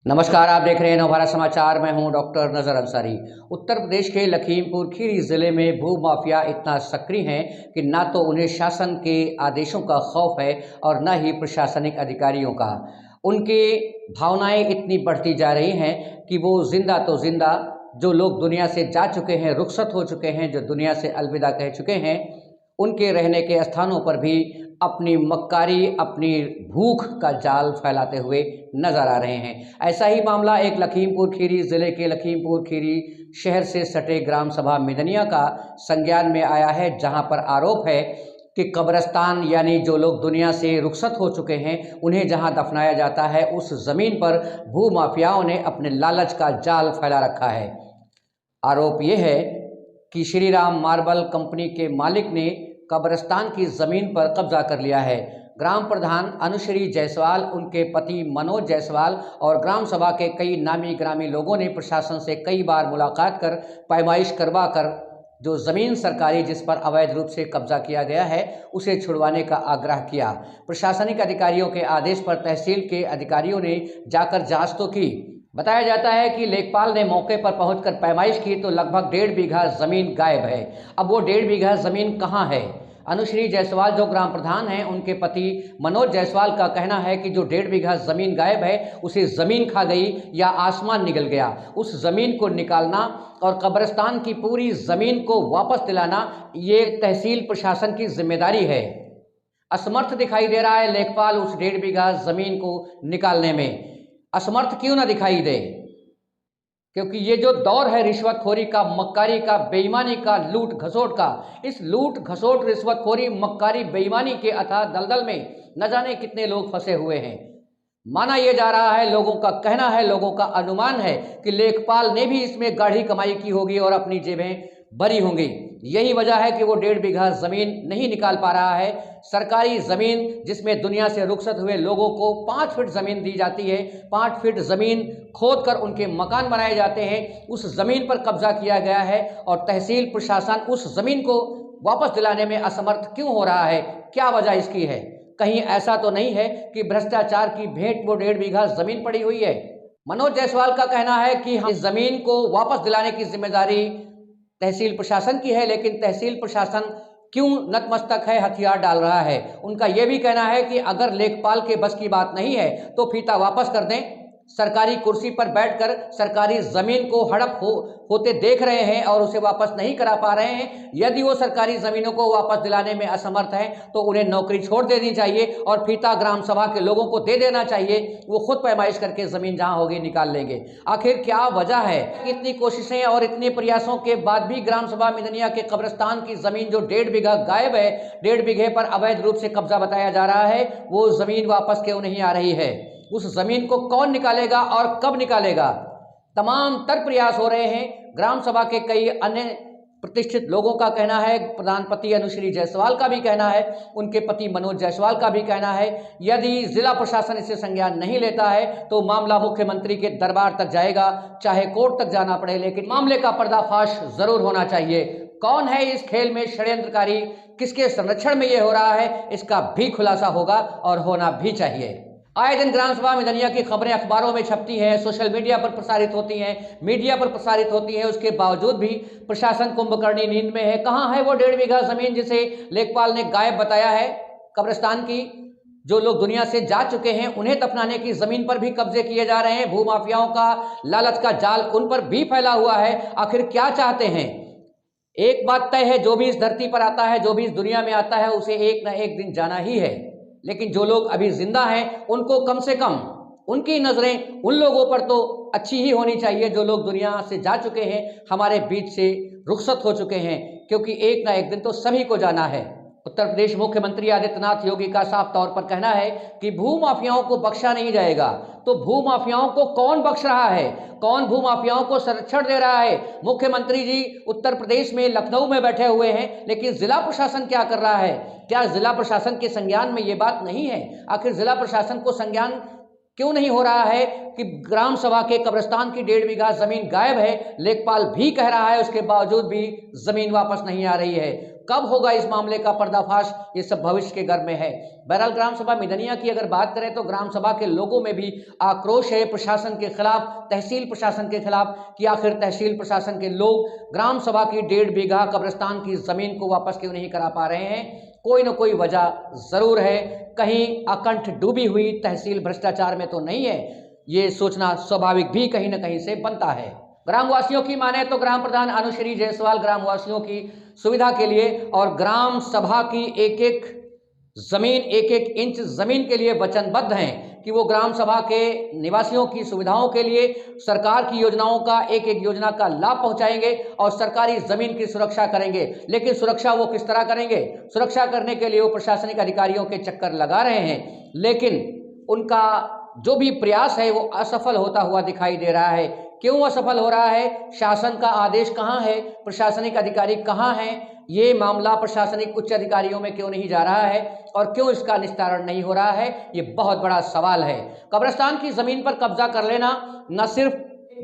नमस्कार, आप देख रहे हैं नवभारत समाचार। मैं हूं डॉक्टर नजर अंसारी। उत्तर प्रदेश के लखीमपुर खीरी जिले में भू माफिया इतना सक्रिय हैं कि ना तो उन्हें शासन के आदेशों का खौफ है और न ही प्रशासनिक अधिकारियों का। उनके भावनाएं इतनी बढ़ती जा रही हैं कि वो जिंदा तो जिंदा, जो लोग दुनिया से जा चुके हैं, रुखसत हो चुके हैं, जो दुनिया से अलविदा कह चुके हैं, उनके रहने के स्थानों पर भी अपनी मक्कारी, अपनी भूख का जाल फैलाते हुए नजर आ रहे हैं। ऐसा ही मामला एक लखीमपुर खीरी जिले के लखीमपुर खीरी शहर से सटे ग्राम सभा मिदनिया का संज्ञान में आया है, जहां पर आरोप है कि कब्रिस्तान यानी जो लोग दुनिया से रुखसत हो चुके हैं उन्हें जहां दफनाया जाता है, उस ज़मीन पर भू माफियाओं ने अपने लालच का जाल फैला रखा है। आरोप ये है कि श्री राम मार्बल कंपनी के मालिक ने कब्रिस्तान की ज़मीन पर कब्जा कर लिया है। ग्राम प्रधान अनुश्री जायसवाल, उनके पति मनोज जायसवाल और ग्राम सभा के कई नामी ग्रामी लोगों ने प्रशासन से कई बार मुलाकात कर पैमाइश करवा कर जो ज़मीन सरकारी जिस पर अवैध रूप से कब्जा किया गया है उसे छुड़वाने का आग्रह किया। प्रशासनिक अधिकारियों के आदेश पर तहसील के अधिकारियों ने जाकर जांच तो की। बताया जाता है कि लेखपाल ने मौके पर पहुंचकर पैमाइश की तो लगभग 1.5 बीघा ज़मीन गायब है। अब वो 1.5 बीघा ज़मीन कहाँ है? अनुश्री जायसवाल जो ग्राम प्रधान हैं, उनके पति मनोज जायसवाल का कहना है कि जो 1.5 बीघा ज़मीन गायब है उसे ज़मीन खा गई या आसमान निगल गया। उस ज़मीन को निकालना और कब्रिस्तान की पूरी ज़मीन को वापस दिलाना ये तहसील प्रशासन की जिम्मेदारी है। असमर्थ दिखाई दे रहा है लेखपाल उस 1.5 बीघा ज़मीन को निकालने में। असमर्थ क्यों ना दिखाई दे? क्योंकि ये जो दौर है रिश्वतखोरी का, मक्कारी का, बेईमानी का, लूट घसोट का, इस लूट घसोट रिश्वतखोरी मक्कारी बेईमानी के अथाह दलदल में न जाने कितने लोग फंसे हुए हैं। माना यह जा रहा है, लोगों का कहना है, लोगों का अनुमान है कि लेखपाल ने भी इसमें गाढ़ी कमाई की होगी और अपनी जेबें भरी होंगी। यही वजह है कि वो 1.5 बीघा ज़मीन नहीं निकाल पा रहा है। सरकारी ज़मीन जिसमें दुनिया से रुखसत हुए लोगों को 5 फीट ज़मीन दी जाती है, 5 फीट ज़मीन खोद कर उनके मकान बनाए जाते हैं, उस ज़मीन पर कब्जा किया गया है और तहसील प्रशासन उस ज़मीन को वापस दिलाने में असमर्थ क्यों हो रहा है? क्या वजह इसकी है? कहीं ऐसा तो नहीं है कि भ्रष्टाचार की भेंट वो 1.5 बीघा ज़मीन पड़ी हुई है? मनोज जायसवाल का कहना है कि हम इस ज़मीन को वापस दिलाने की जिम्मेदारी तहसील प्रशासन की है, लेकिन तहसील प्रशासन क्यों नतमस्तक है, हथियार डाल रहा है? उनका यह भी कहना है कि अगर लेखपाल के बस की बात नहीं है तो फीता वापस कर दें। सरकारी कुर्सी पर बैठकर सरकारी ज़मीन को हड़प होते देख रहे हैं और उसे वापस नहीं करा पा रहे हैं। यदि वो सरकारी ज़मीनों को वापस दिलाने में असमर्थ हैं तो उन्हें नौकरी छोड़ देनी चाहिए और फीता ग्राम सभा के लोगों को दे देना चाहिए। वो खुद पैमाइश करके ज़मीन जहां होगी निकाल लेंगे। आखिर क्या वजह है? इतनी कोशिशें और इतने प्रयासों के बाद भी ग्राम सभा मिदनिया के कब्रिस्तान की ज़मीन जो 1.5 बीघा गायब है, 1.5 बीघे पर अवैध रूप से कब्जा बताया जा रहा है, वो ज़मीन वापस क्यों नहीं आ रही है? उस ज़मीन को कौन निकालेगा और कब निकालेगा? तमाम तर प्रयास हो रहे हैं। ग्राम सभा के कई अन्य प्रतिष्ठित लोगों का कहना है, प्रधानपति अनुश्री जायसवाल का भी कहना है, उनके पति मनोज जायसवाल का भी कहना है, यदि जिला प्रशासन इसे संज्ञान नहीं लेता है तो मामला मुख्यमंत्री के दरबार तक जाएगा, चाहे कोर्ट तक जाना पड़े, लेकिन मामले का पर्दाफाश जरूर होना चाहिए। कौन है इस खेल में षड्यंत्रकारी? किसके संरक्षण में यह हो रहा है? इसका भी खुलासा होगा और होना भी चाहिए। आए दिन ग्राम सभा मिदनिया की खबरें अखबारों में छपती हैं, सोशल मीडिया पर प्रसारित होती हैं, मीडिया पर प्रसारित होती हैं। उसके बावजूद भी प्रशासन कुंभकर्णी नींद में है। कहाँ है वो 1.5 बीघा जमीन जिसे लेखपाल ने गायब बताया है? कब्रिस्तान की जो लोग दुनिया से जा चुके हैं उन्हें दफनाने की जमीन पर भी कब्जे किए जा रहे हैं। भूमाफियाओं का लालच का जाल उन पर भी फैला हुआ है। आखिर क्या चाहते हैं? एक बात तय है, जो भी इस धरती पर आता है, जो भी इस दुनिया में आता है, उसे एक न एक दिन जाना ही है। लेकिन जो लोग अभी जिंदा हैं उनको कम से कम उनकी नज़रें उन लोगों पर तो अच्छी ही होनी चाहिए जो लोग दुनिया से जा चुके हैं, हमारे बीच से रुखसत हो चुके हैं, क्योंकि एक ना एक दिन तो सभी को जाना है। उत्तर प्रदेश मुख्यमंत्री आदित्यनाथ योगी का साफ तौर पर कहना है कि भूमाफियाओं को बख्शा नहीं जाएगा। तो भूमाफियाओं को कौन बख्श रहा है? कौन भूमाफियाओं को संरक्षण दे रहा है? मुख्यमंत्री जी उत्तर प्रदेश में लखनऊ में बैठे हुए हैं, लेकिन जिला प्रशासन क्या कर रहा है? क्या जिला प्रशासन के संज्ञान में ये बात नहीं है? आखिर जिला प्रशासन को संज्ञान क्यों नहीं हो रहा है कि ग्राम सभा के कब्रिस्तान की 1.5 बीघा जमीन गायब है? लेखपाल भी कह रहा है, उसके बावजूद भी जमीन वापस नहीं आ रही है। कब होगा इस मामले का पर्दाफाश, ये सब भविष्य के गर्भ में है। बहरहाल ग्राम सभा मिदनिया की अगर बात करें तो ग्राम सभा के लोगों में भी आक्रोश है प्रशासन के खिलाफ, तहसील प्रशासन के खिलाफ, कि आखिर तहसील प्रशासन के लोग ग्राम सभा की 1.5 बीघा कब्रिस्तान की जमीन को वापस क्यों नहीं करा पा रहे हैं। कोई ना कोई वजह जरूर है, कहीं अकंठ डूबी हुई तहसील भ्रष्टाचार में तो नहीं है, ये सोचना स्वाभाविक भी कहीं ना कहीं से बनता है। ग्रामवासियों की माने तो ग्राम प्रधान अनुश्री जायसवाल ग्रामवासियों की सुविधा के लिए और ग्राम सभा की एक एक जमीन, एक एक इंच जमीन के लिए वचनबद्ध हैं कि वो ग्राम सभा के निवासियों की सुविधाओं के लिए सरकार की योजनाओं का, एक एक योजना का लाभ पहुंचाएंगे और सरकारी जमीन की सुरक्षा करेंगे। लेकिन सुरक्षा वो किस तरह करेंगे? सुरक्षा करने के लिए वो प्रशासनिक अधिकारियों के चक्कर लगा रहे हैं, लेकिन उनका जो भी प्रयास है वो असफल होता हुआ दिखाई दे रहा है। क्यों असफल हो रहा है? शासन का आदेश कहाँ है? प्रशासनिक अधिकारी कहाँ हैं? ये मामला प्रशासनिक उच्च अधिकारियों में क्यों नहीं जा रहा है और क्यों इसका निस्तारण नहीं हो रहा है, ये बहुत बड़ा सवाल है। कब्रिस्तान की जमीन पर कब्जा कर लेना न सिर्फ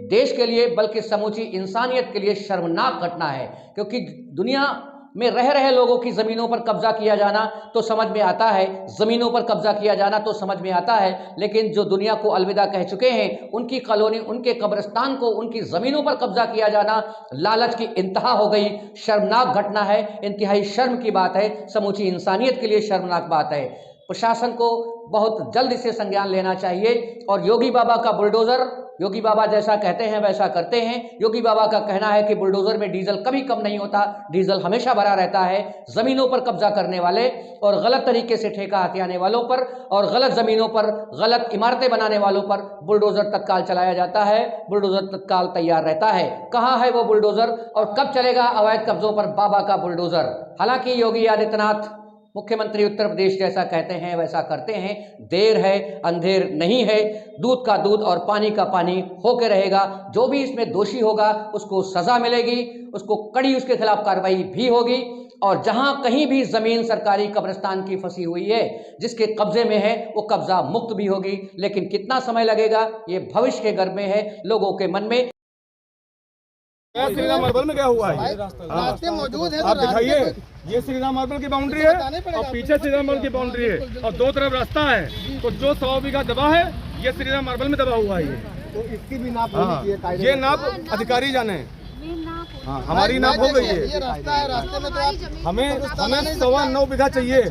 देश के लिए बल्कि समूची इंसानियत के लिए शर्मनाक घटना है, क्योंकि दुनिया में रह रहे लोगों की जमीनों पर कब्जा किया जाना तो समझ में आता है, जमीनों पर कब्जा किया जाना तो समझ में आता है, लेकिन जो दुनिया को अलविदा कह चुके हैं, उनकी कॉलोनी, उनके कब्रिस्तान को, उनकी जमीनों पर कब्जा किया जाना लालच की इंतहा हो गई। शर्मनाक घटना है, इंतहाई शर्म की बात है, समूची इंसानियत के लिए शर्मनाक बात है। प्रशासन को बहुत जल्द इसे संज्ञान लेना चाहिए और योगी बाबा का बुलडोजर, योगी बाबा जैसा कहते हैं वैसा करते हैं। योगी बाबा का कहना है कि बुलडोजर में डीजल कभी कम नहीं होता, डीजल हमेशा भरा रहता है। जमीनों पर कब्जा करने वाले और गलत तरीके से ठेका हथियाने वालों पर और गलत जमीनों पर गलत इमारतें बनाने वालों पर बुलडोजर तत्काल चलाया जाता है, बुलडोजर तत्काल तैयार रहता है। कहाँ है वो बुलडोजर और कब चलेगा अवैध कब्जों पर बाबा का बुलडोजर? हालांकि योगी आदित्यनाथ मुख्यमंत्री उत्तर प्रदेश जैसा कहते हैं वैसा करते हैं। देर है अंधेर नहीं है, दूध का दूध और पानी का पानी होके रहेगा। जो भी इसमें दोषी होगा उसको सजा मिलेगी, उसको कड़ी उसके खिलाफ कार्रवाई भी होगी। और जहां कहीं भी जमीन सरकारी कब्रिस्तान की फंसी हुई है, जिसके कब्जे में है, वो कब्जा मुक्त भी होगी। लेकिन कितना समय लगेगा ये भविष्य के गर्भ में है, लोगों के मन में। श्री राम मार्बल में क्या हुआ है? रास्ते मौजूद है, आप दिखाइए। ये श्री राम मार्बल की बाउंड्री है और पीछे श्री राम मार्बल की बाउंड्री है और दो तरफ रास्ता है। तो जो 100 बीघा दबा है ये श्री राम मार्बल में दबा हुआ है। तो इसकी भी नाप होनी चाहिए। ये नाप अधिकारी जाने। हाँ, हमारी नाप हो गई है। ये रास्ता है, रास्ते में तो आप हमें 9.25 बीघा चाहिए।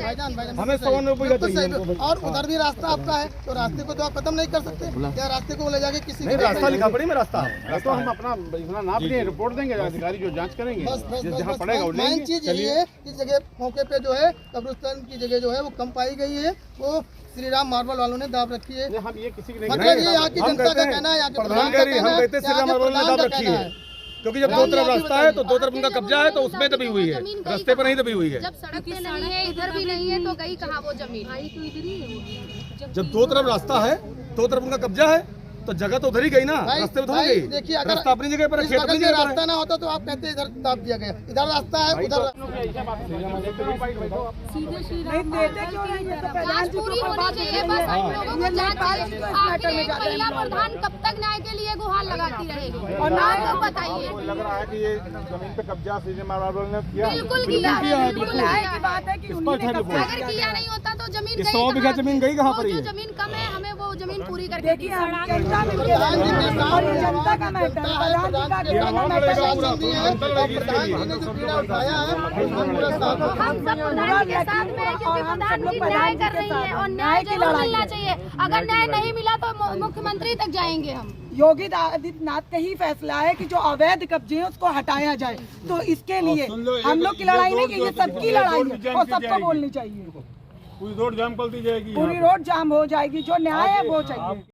हमें 9.25 बीघा चाहिए। और उधर भी रास्ता आपका है, तो रास्ते को तो आप खत्म नहीं कर सकते क्या? रास्ते को ले जाके किसी नहीं, रास्ता लिखा पड़ी में रास्ता तो हम अपना नाप लिए रिपोर्ट देंगे, अधिकारी जो जांच करेंगे जहाँ पड़ेगा। मेन चीज यही है कि जगह मौके पे जो है कब्रिस्तान की जगह जो है वो कम पाई गई है, वो श्री राम मार्बल वालों ने दाब रखी है। हम ये किसी की नहीं, मतलब ये यहाँ की जनता का कहना है, यहाँ के प्रधान कह रही, हम कहते श्री राम मार्बल ने दाब रखी है क्योंकि जब दो तरफ रास्ता है तो दो तरफ उनका कब्जा है, तो उसमें दबी हुई है, रास्ते पर नहीं दबी हुई है। जब सड़क पे नहीं है, इधर भी नहीं है, तो गई कहाँ वो जमीन? आई तो इधर ही है। जब दो तरफ रास्ता है, दो तरफ उनका कब्जा है, तो जगह तो उधर ही गई ना, रास्ते में थोड़ी गई। देखिए अगर रास्ता अपनी जगह पर है, खेत अपनी जगह पर है। रास्ता ना होता तो आप कहते इधर दाब दिया गया, इधर रास्ता है उधर। जांच पूरी होनी चाहिए, बस हम लोगों को जांच चाहिए। आखिर एक महिला प्रधान कब तक न्याय के लिए गुहार लगाती रहेगी? और न्याय तो बताइए। लग रहा है कि ये जमीन पे कब्जा श्री राम मार्बल ने किया। बिल्कुल किया है, बिल्कुल है। बात है कि अगर किया नहीं होता तो जमीन गई 100 बीघा जमीन गई कहाँ पर? जो जमीन कम है हमें वो जमीन पूरी करके दी। जनता का मैटर, हम सब प्रधान के साथ में, क्योंकि प्रधान जी न्याय कर रही है और न्याय जरूर मिलना चाहिए। अगर न्याय नहीं मिला तो मुख्यमंत्री तक जाएंगे हम। योगी आदित्यनाथ का ही फैसला है कि जो अवैध कब्जे हैं उसको हटाया जाए। तो इसके लिए हम लोग की लड़ाई नहीं की, ये सबकी लड़ाई है और सबको बोलनी चाहिए। पूरी रोड जाम कर दी जाएगी, पूरी रोड जाम हो जाएगी, जो न्याय है वो चाहिए।